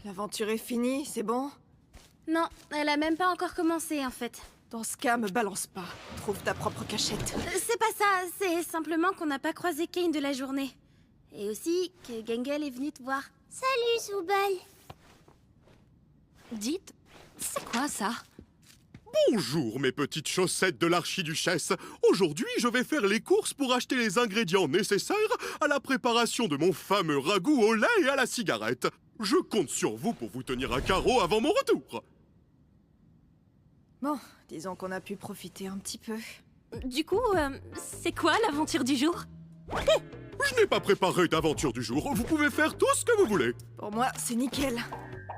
L'aventure est finie, c'est bon? Non, elle a même pas encore commencé en fait. Dans ce cas, me balance pas. Trouve ta propre cachette. C'est pas ça, c'est simplement qu'on n'a pas croisé Kane de la journée. Et aussi que Gengel est venu te voir. Salut, Soubal. Dites, c'est quoi ça? Bonjour mes petites chaussettes de l'archiduchesse. Aujourd'hui, je vais faire les courses pour acheter les ingrédients nécessaires à la préparation de mon fameux ragoût au lait et à la cigarette. Je compte sur vous pour vous tenir à carreau avant mon retour. Bon, disons qu'on a pu profiter un petit peu. Du coup, c'est quoi l'aventure du jour? Je n'ai pas préparé d'aventure du jour. Vous pouvez faire tout ce que vous voulez. Pour moi, c'est nickel.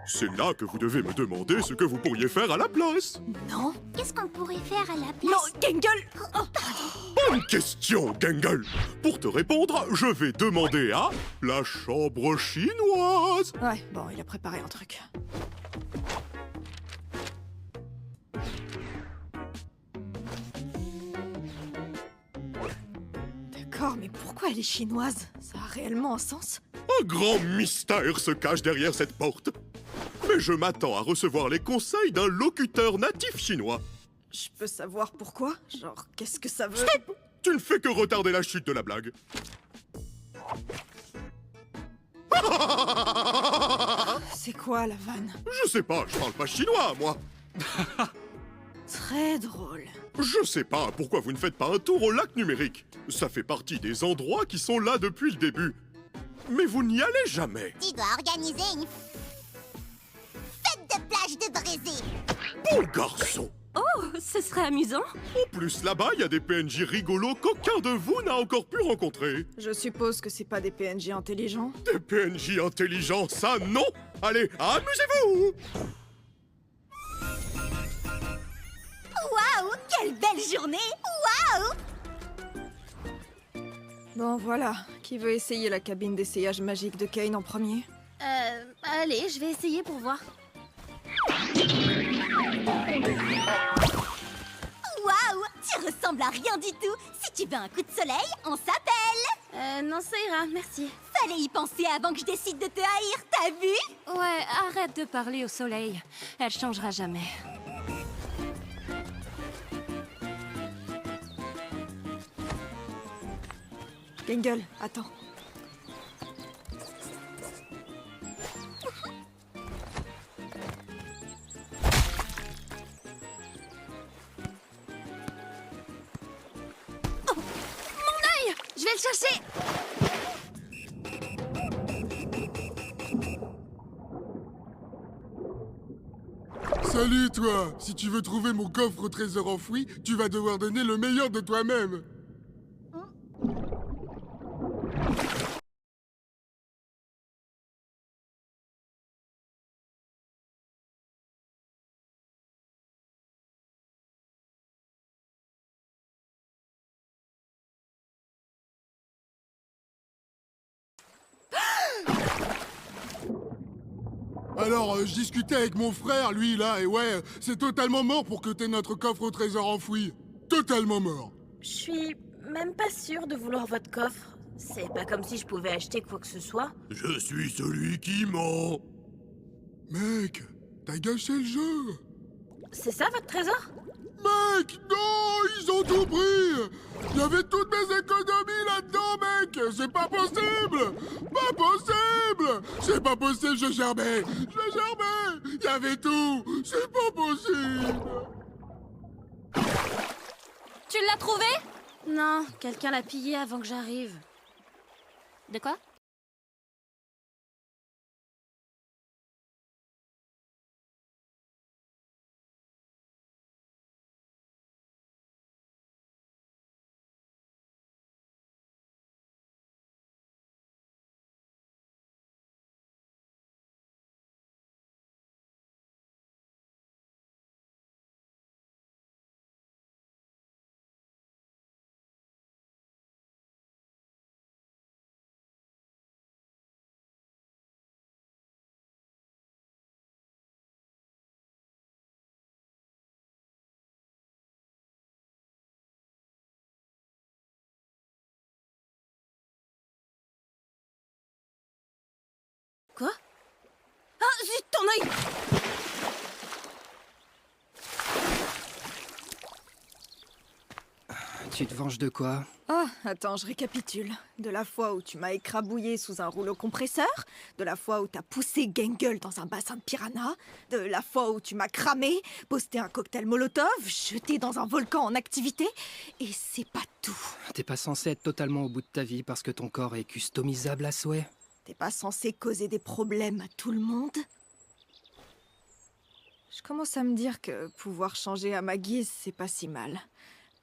C'est là que vous devez me demander ce que vous pourriez faire à la place. Non? Qu'est-ce qu'on pourrait faire à la place? Non, Gengel! Bonne question, Gengel. Pour te répondre, je vais demander à la chambre chinoise. Ouais, bon, il a préparé un truc. D'accord, mais pourquoi elle est chinoise? Ça a réellement un sens? Un grand mystère se cache derrière cette porte. Mais je m'attends à recevoir les conseils d'un locuteur natif chinois. Je peux savoir pourquoi? Genre, qu'est-ce que ça veut? Stop! Tu ne fais que retarder la chute de la blague. C'est quoi la vanne? Je sais pas, je parle pas chinois, moi. Très drôle. Je sais pas pourquoi vous ne faites pas un tour au lac numérique. Ça fait partie des endroits qui sont là depuis le début. Mais vous n'y allez jamais. Tu dois organiser une fête de plage de Brésil. Bon garçon. Oh, ce serait amusant. En plus, là-bas, il y a des PNJ rigolos qu'aucun de vous n'a encore pu rencontrer. Je suppose que c'est pas des PNJ intelligents. Des PNJ intelligents, ça non. Allez, amusez-vous. Waouh, quelle belle journée! Waouh! Bon, voilà. Qui veut essayer la cabine d'essayage magique de Kane en premier? Allez, je vais essayer pour voir. Waouh, tu ressembles à rien du tout. Si tu veux un coup de soleil, on s'appelle. Non, ça ira, merci. Fallait y penser avant que je décide de te haïr, t'as vu? Ouais, arrête de parler au soleil. Elle changera jamais. Gengel, attends. Je vais le chercher. Salut toi! Si tu veux trouver mon coffre au trésor enfoui, tu vas devoir donner le meilleur de toi-même. Alors, je discutais avec mon frère, lui, là, et ouais, c'est totalement mort pour que t'aies notre coffre au trésor enfoui. Totalement mort. Je suis même pas sûre de vouloir votre coffre. C'est pas comme si je pouvais acheter quoi que ce soit. Je suis celui qui ment. Mec, t'as gâché le jeu. C'est ça votre trésor? Mec, non, ils ont tout pris. Il y avait toutes mes économies là-dedans, mec. C'est pas possible. Pas possible. C'est pas possible, je gerbais. Il y avait tout. C'est pas possible. Tu l'as trouvé? Non, quelqu'un l'a pillé avant que j'arrive. De quoi? Quoi? Ah, Zut, ton œil! Tu te venges de quoi? Ah, attends, je récapitule. De la fois où tu m'as écrabouillé sous un rouleau compresseur, de la fois où t'as poussé Gangle dans un bassin de piranha, de la fois où tu m'as cramé, posté un cocktail Molotov, jeté dans un volcan en activité, et c'est pas tout. T'es pas censé être totalement au bout de ta vie parce que ton corps est customisable à souhait? T'es pas censé causer des problèmes à tout le monde? Je commence à me dire que pouvoir changer à ma guise, c'est pas si mal.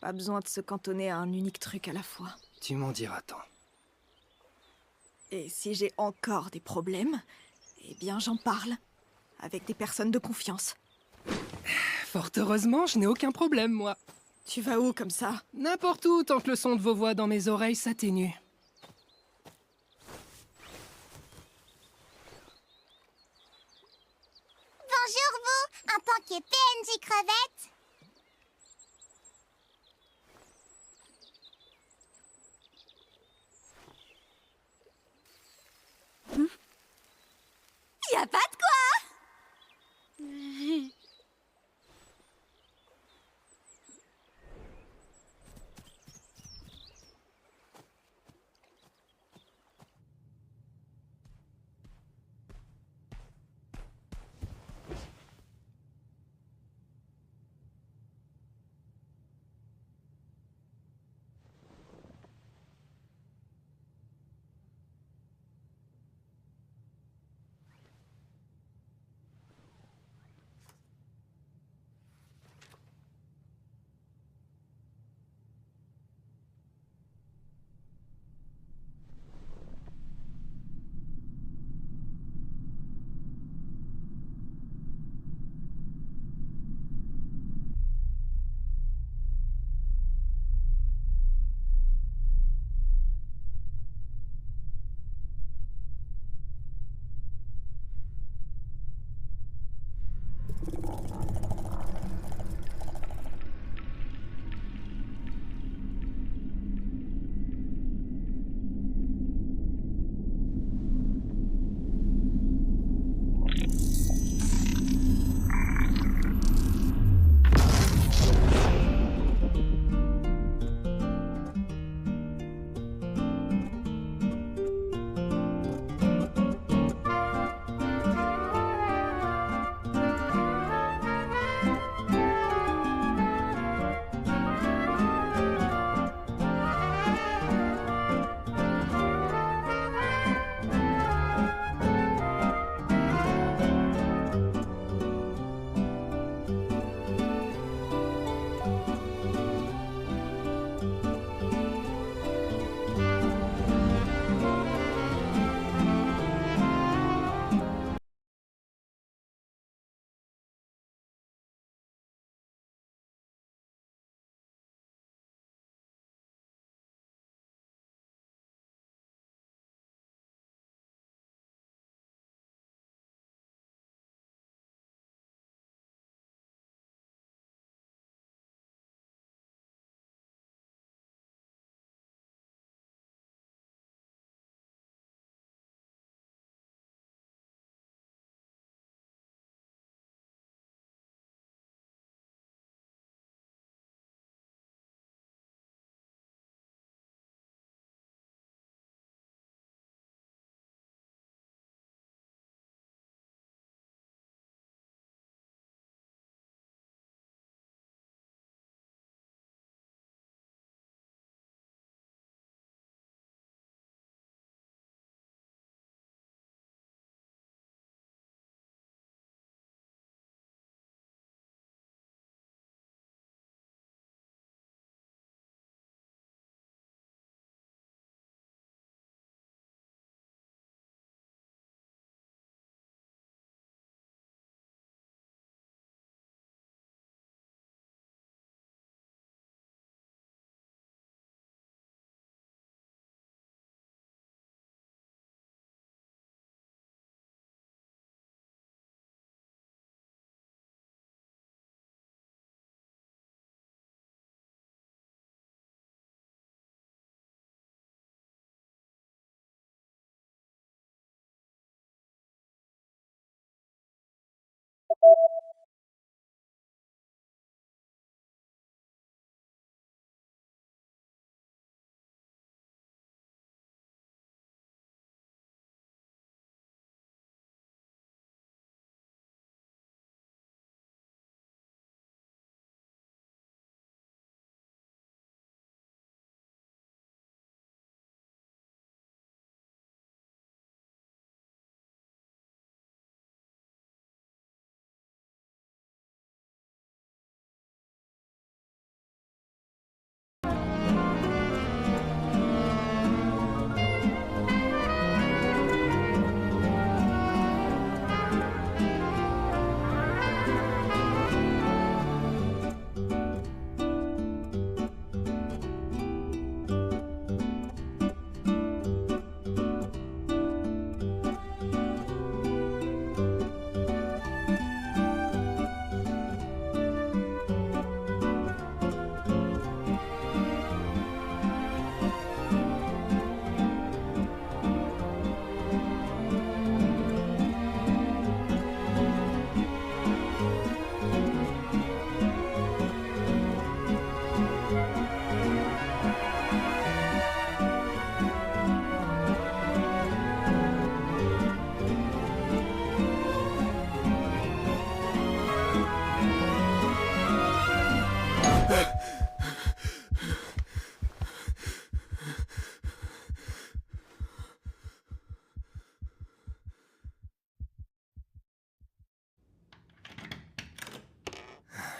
Pas besoin de se cantonner à un unique truc à la fois. Tu m'en diras tant. Et si j'ai encore des problèmes, eh bien j'en parle. Avec des personnes de confiance. Fort heureusement, je n'ai aucun problème, moi. Tu vas où comme ça? N'importe où, tant que le son de vos voix dans mes oreilles s'atténue. Bonjour vous, en tant que PNJ crevette. Y a pas de quoi.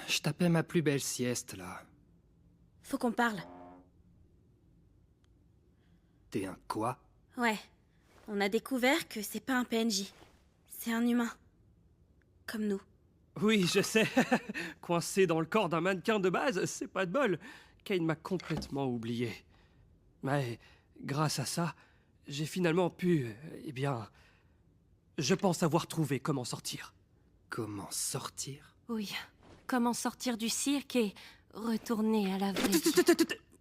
Je tapais ma plus belle sieste, là. Faut qu'on parle. T'es un quoi? Ouais. On a découvert que c'est pas un PNJ. C'est un humain. Comme nous. Oui, je sais. Coincé dans le corps d'un mannequin de base, c'est pas de bol. Kane m'a complètement oublié. Mais grâce à ça, j'ai finalement pu... Eh bien... Je pense avoir trouvé comment sortir. Comment sortir? Oui. Comment sortir du cirque et retourner à la vraie vie.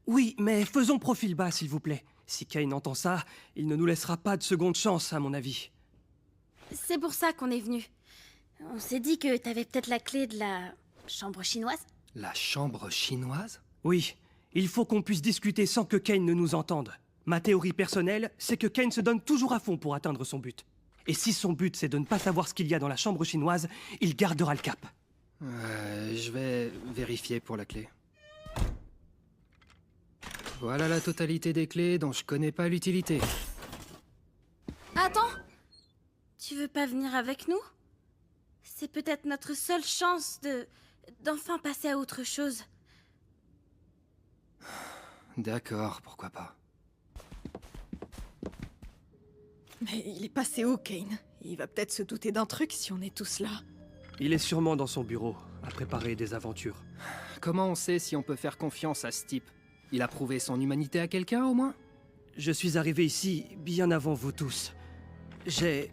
Oui, mais faisons profil bas, s'il vous plaît. Si Kane entend ça, il ne nous laissera pas de seconde chance, à mon avis. C'est pour ça qu'on est venu. On s'est dit que t'avais peut-être la clé de la chambre chinoise. La chambre chinoise? Oui, il faut qu'on puisse discuter sans que Kane ne nous entende. Ma théorie personnelle, c'est que Kane se donne toujours à fond pour atteindre son but. Et si son but, c'est de ne pas savoir ce qu'il y a dans la chambre chinoise, il gardera le cap. Je vais vérifier pour la clé. Voilà la totalité des clés dont je connais pas l'utilité. Attends! Tu veux pas venir avec nous? C'est peut-être notre seule chance d'enfin passer à autre chose. D'accord, pourquoi pas. Mais il est passé où, Kane? Il va peut-être se douter d'un truc si on est tous là. Il est sûrement dans son bureau, à préparer des aventures. Comment on sait si on peut faire confiance à ce type? Il a prouvé son humanité à quelqu'un, au moins? Je suis arrivé ici bien avant vous tous. J'ai...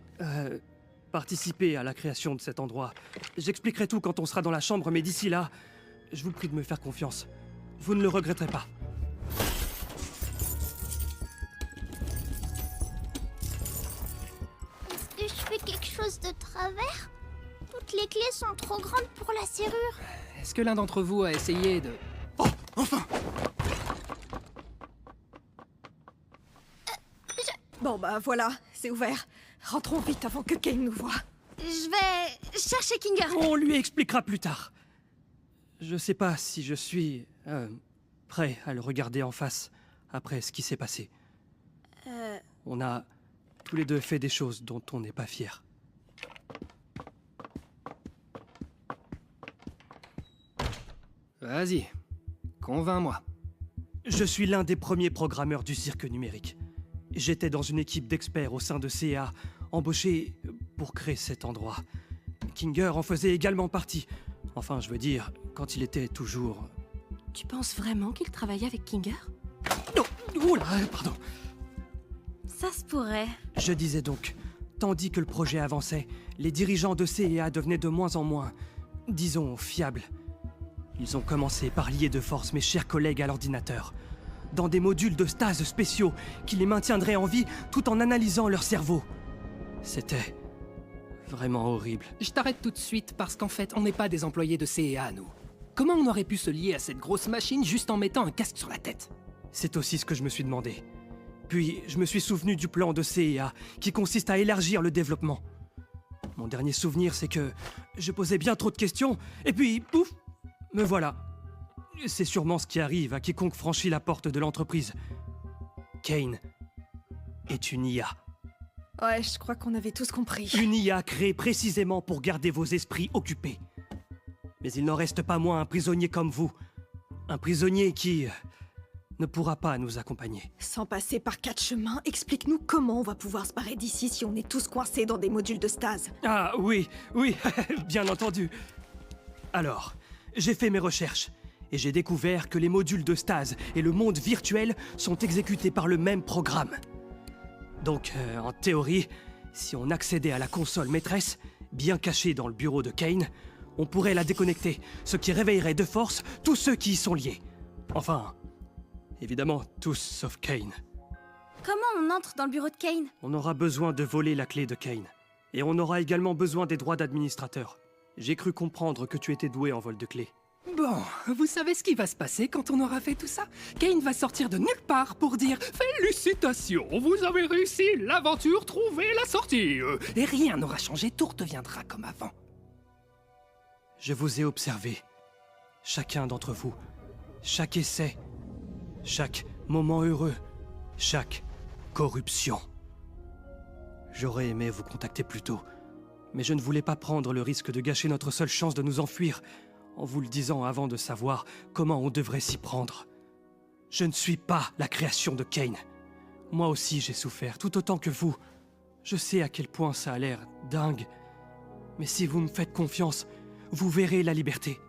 participé à la création de cet endroit. J'expliquerai tout quand on sera dans la chambre, mais d'ici là, je vous prie de me faire confiance. Vous ne le regretterez pas. Est-ce que je fais quelque chose de travers? Toutes les clés sont trop grandes pour la serrure. Est-ce que l'un d'entre vous a essayé de... Oh, enfin! Bon bah voilà, c'est ouvert. Rentrons vite avant que Kane nous voie. Je vais chercher Kinger. On lui expliquera plus tard. Je sais pas si je suis... prêt à le regarder en face, après ce qui s'est passé. On a tous les deux fait des choses dont on n'est pas fiers. Vas-y, convainc-moi. Je suis l'un des premiers programmeurs du cirque numérique. J'étais dans une équipe d'experts au sein de CA, embauchés pour créer cet endroit. Kinger en faisait également partie. Enfin, je veux dire, quand il était toujours... Tu penses vraiment qu'il travaillait avec Kinger? Oh, oh là, pardon. Ça se pourrait. Je disais donc, tandis que le projet avançait, les dirigeants de CA devenaient de moins en moins, disons, fiables. Ils ont commencé par lier de force mes chers collègues à l'ordinateur, dans des modules de stase spéciaux qui les maintiendraient en vie tout en analysant leur cerveau. C'était vraiment horrible. Je t'arrête tout de suite parce qu'en fait, on n'est pas des employés de CEA, nous. Comment on aurait pu se lier à cette grosse machine juste en mettant un casque sur la tête? C'est aussi ce que je me suis demandé. Puis, je me suis souvenu du plan de CEA, qui consiste à élargir le développement. Mon dernier souvenir, c'est que je posais bien trop de questions, et puis, pouf, me voilà. C'est sûrement ce qui arrive à quiconque franchit la porte de l'entreprise. Kane est une IA. Ouais, je crois qu'on avait tous compris. Une IA créée précisément pour garder vos esprits occupés. Mais il n'en reste pas moins un prisonnier comme vous. Un prisonnier qui ne pourra pas nous accompagner. Sans passer par 4 chemins, explique-nous comment on va pouvoir se barrer d'ici si on est tous coincés dans des modules de stase. Ah oui, oui, bien entendu. Alors, j'ai fait mes recherches et j'ai découvert que les modules de stase et le monde virtuel sont exécutés par le même programme. Donc, en théorie, si on accédait à la console maîtresse, bien cachée dans le bureau de Kane, on pourrait la déconnecter, ce qui réveillerait de force tous ceux qui y sont liés. Enfin, évidemment, tous sauf Kane. Comment on entre dans le bureau de Kane? On aura besoin de voler la clé de Kane. Et on aura également besoin des droits d'administrateur. J'ai cru comprendre que tu étais doué en vol de clés. Bon, vous savez ce qui va se passer quand on aura fait tout ça? Kane va sortir de nulle part pour dire « Félicitations, vous avez réussi l'aventure, trouvez la sortie !» Et rien n'aura changé, tout redeviendra comme avant. Je vous ai observé, chacun d'entre vous, chaque essai, chaque moment heureux, chaque corruption. J'aurais aimé vous contacter plus tôt, mais je ne voulais pas prendre le risque de gâcher notre seule chance de nous enfuir en vous le disant avant de savoir comment on devrait s'y prendre. Je ne suis pas la création de Kain. Moi aussi j'ai souffert, tout autant que vous. Je sais à quel point ça a l'air dingue. Mais si vous me faites confiance, vous verrez la liberté.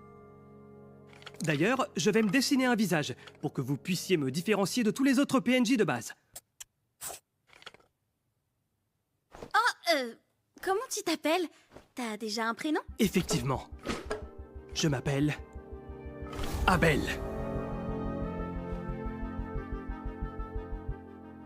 D'ailleurs, je vais me dessiner un visage pour que vous puissiez me différencier de tous les autres PNJ de base. Comment tu t'appelles? T'as déjà un prénom? Effectivement. Je m'appelle Abel.